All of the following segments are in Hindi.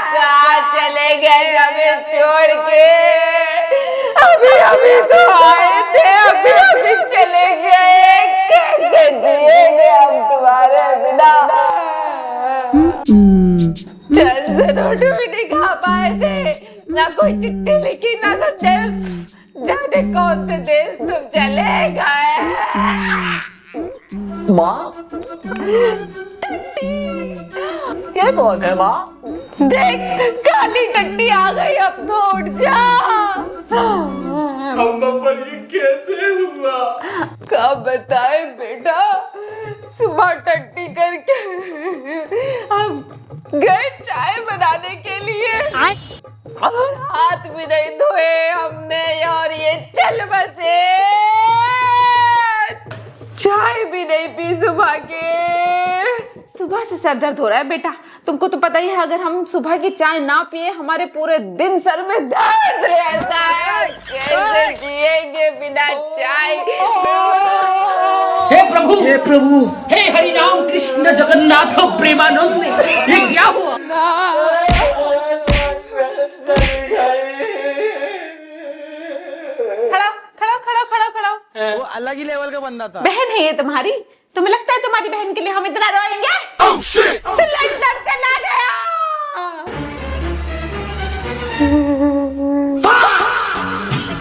कहाँ चले गए हमें छोड़ के? अभी अभी तो आए थे, अभी अभी चले गए। कैसे जिएंगे हम तुम्हारे बिना? चंद से रोटी भी नहीं खा पाए थे, ना कोई चिट्ठी लिखी, ना संदेश। जाने कौन से देश तुम चले गए। माँ, ये कौन है माँ? देख, काली टट्टी आ गई, अब तो उठ जा। अम्मा पर ये कैसे हुआ? कब बताए बेटा, सुबह टट्टी करके हम गए चाय बनाने के लिए और हाथ भी नहीं धोए हमने, और ये चल बसे। चाय भी नहीं पी सुबह के। सुबह से सर दर्द हो रहा है बेटा, तुमको तो पता ही है, अगर हम सुबह की चाय ना पिए हमारे पूरे दिन सर में दर्द रहता है। कैसे जिएंगे बिना चाय? हे प्रभु, हे प्रभु, हे हरि राम कृष्ण जगन्नाथ प्रेमानंद, ये क्या हुआ? वो अलग ही लेवल का बंदा था। बहन है ये तुम्हारी? तुम्हें लगता है तुम्हारी बहन के लिए हम इतना रोएंगे? सिलेंडर चला गया।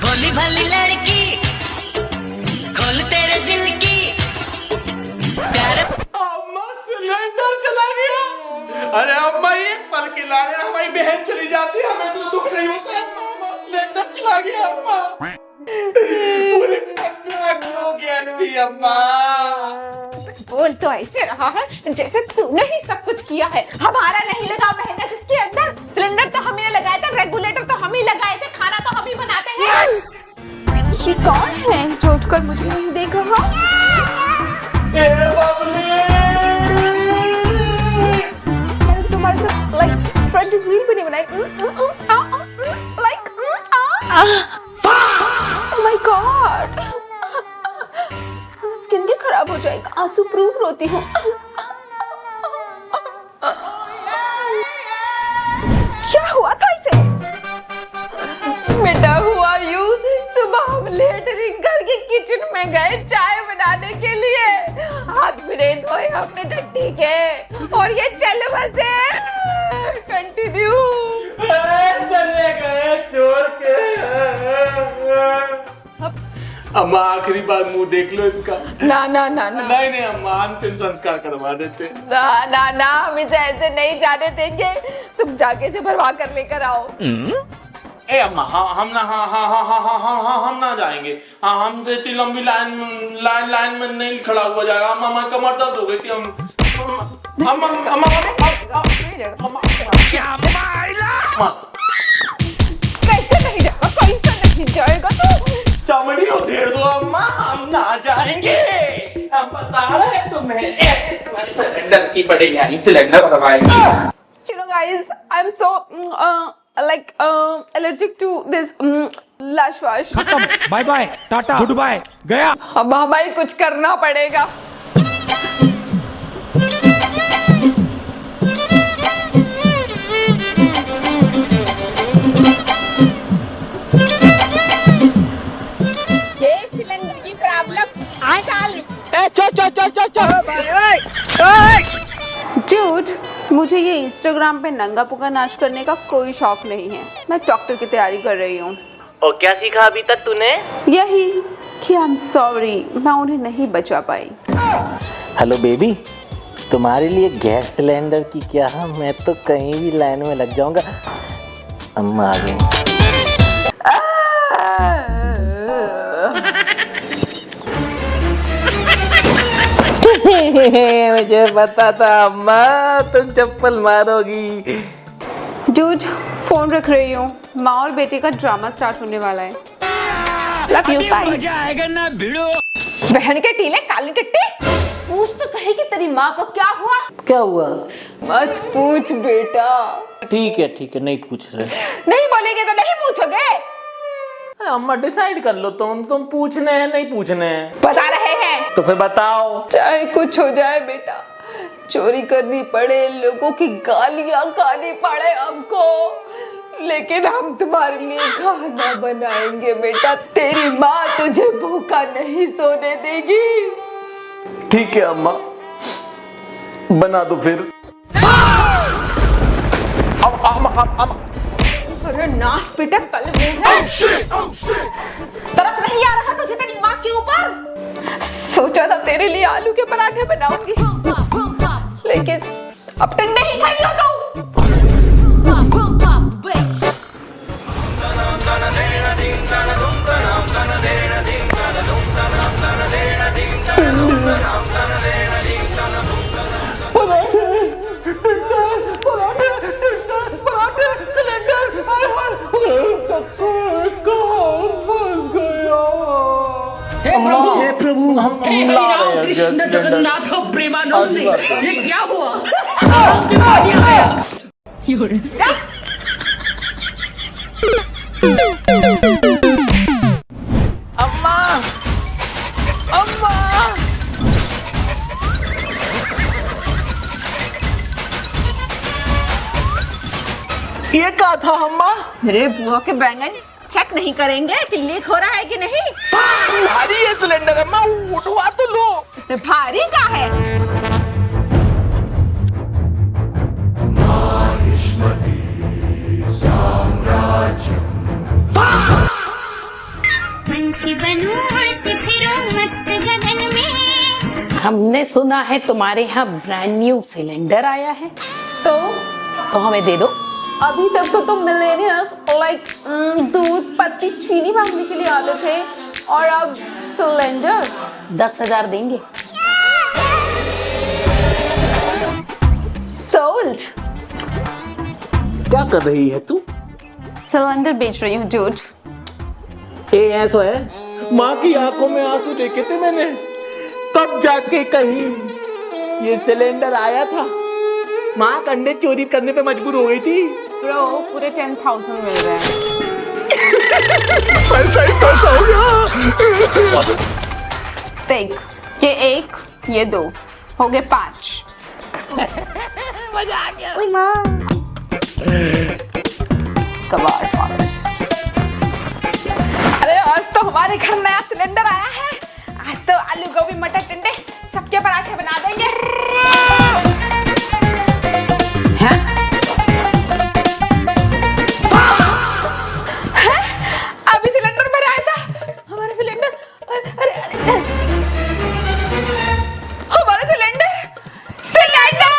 भोली भाली लड़की, खोल तेरे दिल की प्यार। अम्मा सिलेंडर चला गया। अरे अम्मा, एक पल के लाने हमारी बहन चली जाती, हमें तो दुख नहीं होता। अम्मा, सिलेंडर चला गया अम्मा। पूरे 15 किलो गैस थी अम्मा। बोल तो ऐसे रहा है जैसे तूने ही सब कुछ किया है। हमारा नहीं लगा मेहनत इसके अंदर। सिलेंडर तो हमने लगाया था, रेगुलेटर तो हम ही लगाए थे, खाना तो हम ही बनाते हैं। ये कौन है जो उठकर मुझे नहीं देख रहा? मैंने तुम्हारे साथ लाइक फ्रंट रील भी नहीं बनाई। Like oh my God, skin भी खराब हो जाएगा। आंसू प्रूफ रोती हूँ। क्या हुआ कैसे? बेटा हुआ यूं, सुबह हम लेटरिंग करके किचन में गए चाय बनाने के लिए, हाथ भी नहीं धोए अपने टट्टी के, और ये चल बसे। कंटिन्यू। चले गए छोड़ के। अम्मा, आखिरी बार मुंह देख लो इसका। ना ना ना ना नहीं नहीं अम्मा, अंतिम संस्कार करवा देते। ना ना ना, हम इसे ऐसे नहीं जाने देंगे। तुम जाके इसे भरवा कर लेकर आओ। ए अम्मा, हम ना जाएंगे। हमसे इतनी लंबी लाइन में नहीं खड़ा हुआ जाएगा। अम्मा, कमर दर्द हो गई थी। कैसे नहीं जाएगा? कैसे नहीं जाएगा? तो चमड़ी उधेड़ दो अम्मा, हम ना जाएंगे। हम बता रहे हैं तुम्हें, सिलेंडर की पड़ेगी, cylinder भरवाएंगे। You know guys, I'm so allergic to this lash wash. Bye bye, tata, goodbye, गया। अब हमें कुछ करना पड़ेगा। ये सिलेंडर की प्रॉब्लम Dude, मुझे ये इंस्टाग्राम पे नंगा पुंगा नाच करने का कोई शौक नहीं है। मैं डॉक्टर की तैयारी कर रही हूँ। और क्या सीखा अभी तक तूने? यही कि आई एम सॉरी, मैं उन्हें नहीं बचा पाई। हेलो बेबी, तुम्हारे लिए गैस सिलेंडर की क्या, मैं तो कहीं भी लाइन में लग जाऊंगा। अम्मा आ गई। मुझे पता था अम्मा तुम चप्पल मारोगी। डूड, फोन रख रही हूँ, माँ और बेटे का ड्रामा स्टार्ट होने वाला है। Love you, bye. मजा आएगा ना भिड़ो। बहन के टीले काली टट्टी, पूछ तो सही कि तेरी माँ को क्या हुआ। क्या हुआ? मत पूछ बेटा। ठीक है, नहीं पूछ रहे। नहीं बोलेगे तो नहीं पूछोगे। अम्मा डिसाइड कर लो, तुम पूछने हैं नहीं पूछने हैं। बता रहे हैं तो फिर बताओ। चाहे कुछ हो जाए बेटा, चोरी करनी पड़े, लोगों की गालियां खानी पड़े हमको, लेकिन हम तुम्हारे लिए खाना बनाएंगे बेटा। तेरी माँ तुझे भूखा नहीं सोने देगी। ठीक है अम्मा, बना दो फिर। अरे नास बेटा, कल तरस नहीं आ रहा तुझे तेरी माँ के ऊपर? सोचा था तेरे लिए आलू के पराठे बनाऊंगी, लेकिन अब टंडे ही खाएगा तू। हे प्रभु, हे हरि राम कृष्ण जगन्नाथ प्रेमानंद, ये क्या हुआ? अम्मा, अम्मा, ये क्या था अम्मा? मेरे बुआ के बैंगन चेक नहीं करेंगे कि लीक हो रहा है कि नहीं? भारी ये सिलेंडर अम्मा, उठवा तो लो। इसमें भारी का है? हमने सुना है तुम्हारे यहाँ ब्रांड न्यू सिलेंडर आया है, तो हमें दे दो। अभी तक तो तुम मिलेनियर्स लाइक दूध पत्ती चीनी मांगने के लिए आते थे, और अब सिलेंडर। 10,000 देंगे। सोल्ड। क्या कर रही है तू? सिलेंडर बेच रही हूँ डूड। ए ऐसा है, माँ की आंखों में आंसू देखे थे मैंने, तब जाके कहीं ये सिलेंडर आया था। माँ अंडे चोरी करने पे मजबूर हो गई थी। ब्रो, पूरे 10,000 मिल रहे हैं। पैसा ही पैसा हो गया। देख, ये 1, ये 2, हो गए 5। मजा आ गया। ओए माँ, कबाड़ पागल। अरे आज तो हमारे घर नया सिलेंडर आया है। आज तो आलू गोभी मटर टिंडे सबके पराठे बना देंगे। हैं? हैं? अभी सिलेंडर भरा आया था हमारा सिलेंडर। अरे अरे, हमारा सिलेंडर सिलेंडर।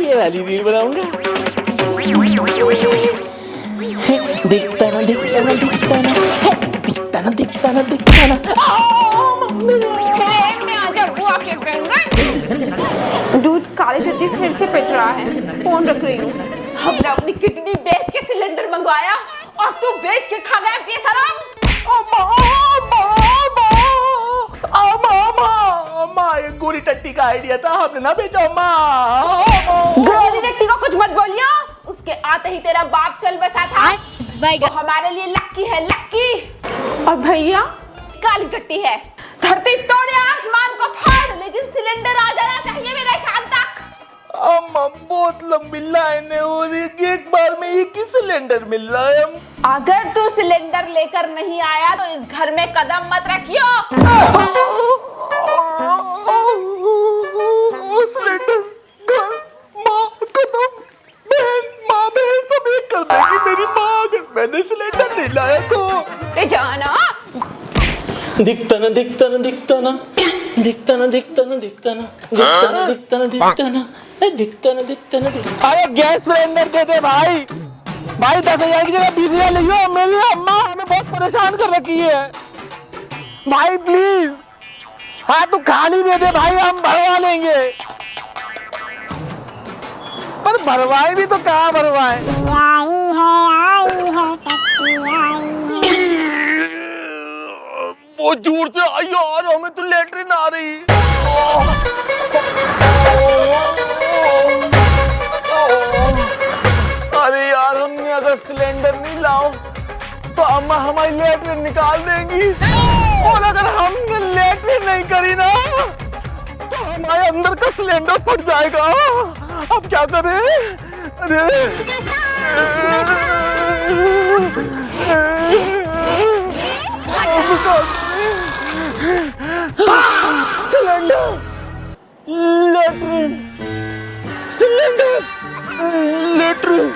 ये वाली रील बनाऊंगा। दिखता ना दिखता ना दिखता ना, दिखता ना दिखता ना दिखता ना। मैं आ जा बुआ के बैंगन। दूध काली सब्जी फिर से पिट रहा है। फोन रख रही हूँ। हमने अपनी किडनी बेच के सिलेंडर मंगवाया और तू बेच के खा गया बेशरम। ये गोरी टट्टी का आइडिया था, हमने ना बेचा अम्मा। गोरी टट्टी को कुछ मत बोलियो, उसके आते ही तेरा बाप चल बसा था। तो हमारे लिए लक्की है, लक्की। और भैया काली टट्टी है। धरती तोड़े आसमान को फाड़, लेकिन सिलेंडर आ जाना चाहिए मेरे शाम तक। अम्मा बहुत लंबी लाइन है और एक बार में एक ही सिलेंडर मिल रहा है। अगर तू सिलेंडर लेकर नहीं आया तो इस घर में कदम मत रखियो। सिलेंडर, घर, माँ, कदम, बहन, माँ बहन सब एक कर देगी मेरी माँ अगर मैंने सिलेंडर नहीं लाया तो। जाना दिखता ना दिखता ना दिखता ना, दिखता ना दिखता ना दिखता ना, दिखता ना दिखता ना दिखता ना, दिखता ना दिखता ना दिखता। अरे गैस सिलेंडर दे दे भाई। भाई 10,000 की जगह 20,000 लियो। मेरी अम्मा हमें बहुत परेशान कर रखी है भाई, प्लीज। हाँ तू खाली दे दे भाई, हम भरवा लेंगे। पर भरवाए भी तो कहाँ भरवाए। बहुत जोर से आई यार, हमें तो लेटरिन आ रही। अरे यार हम अगर सिलेंडर नहीं लाओ तो अम्मा हमारी लेटरिन निकाल देंगी, और अगर हमने लेटरिन नहीं करी ना तो हमारे अंदर का सिलेंडर फट जाएगा। अब क्या करें? अरे cylinder, latrine, cylinder, latrine,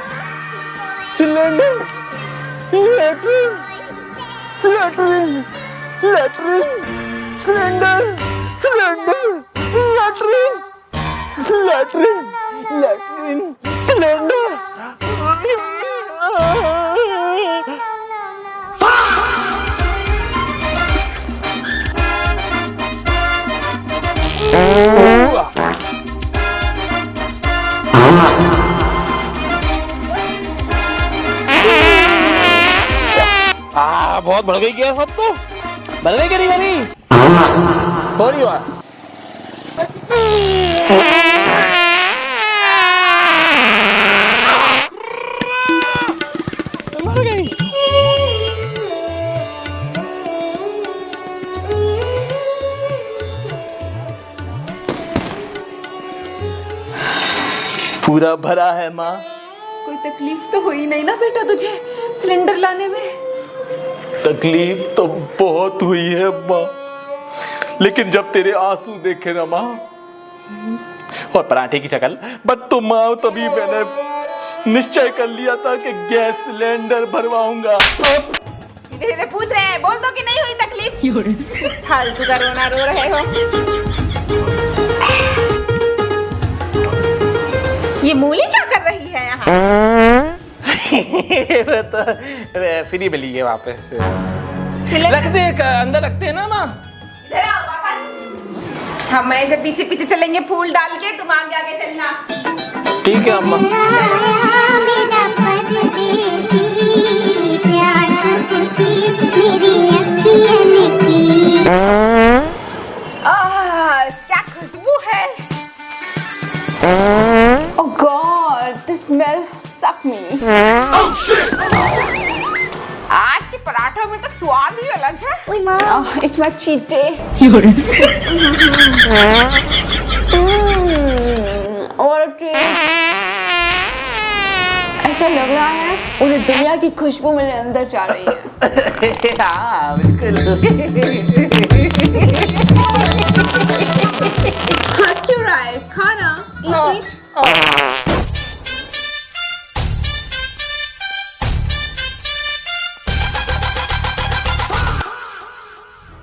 cylinder, latrine, latrine, latrine, cylinder, cylinder, latrine, latrine, latrine, cylinder. बहुत बढ़ गई क्या? सब तो बढ़ गई, नहीं बनी थोड़ी बार। मर गई। पूरा भरा है माँ। कोई तकलीफ तो हुई नहीं ना बेटा तुझे सिलेंडर लाने में? तकलीफ तो बहुत हुई है माँ, लेकिन जब तेरे आंसू देखे ना माँ, और पराठे की शक्ल, बट तो माँ तभी मैंने निश्चय कर लिया था कि गैस सिलेंडर भरवाऊंगा। धीरे पूछ रहे हैं, बोल दो कि नहीं हुई तकलीफ। फालतू का रोना रो रहे हो। ये मूली क्या कर रही है यहाँ? तो फ्री मिली है वापस। रख दे, अंदर रखते हैं ना माँ। इधर आओ वापस। हम ऐसे पीछे पीछे चलेंगे फूल डाल के, तुम आगे आगे चलना। ठीक है अम्मा। क्या खुशबू है। Oh God, this smell suck me. आज के पराठों में तो स्वाद ही अलग है। It's my cheat day. और ऐसा लग रहा है पूरी दुनिया की खुशबू मेरे अंदर जा रही है। हाँ बिल्कुल। हंस क्यों रहा है? खाना, eat.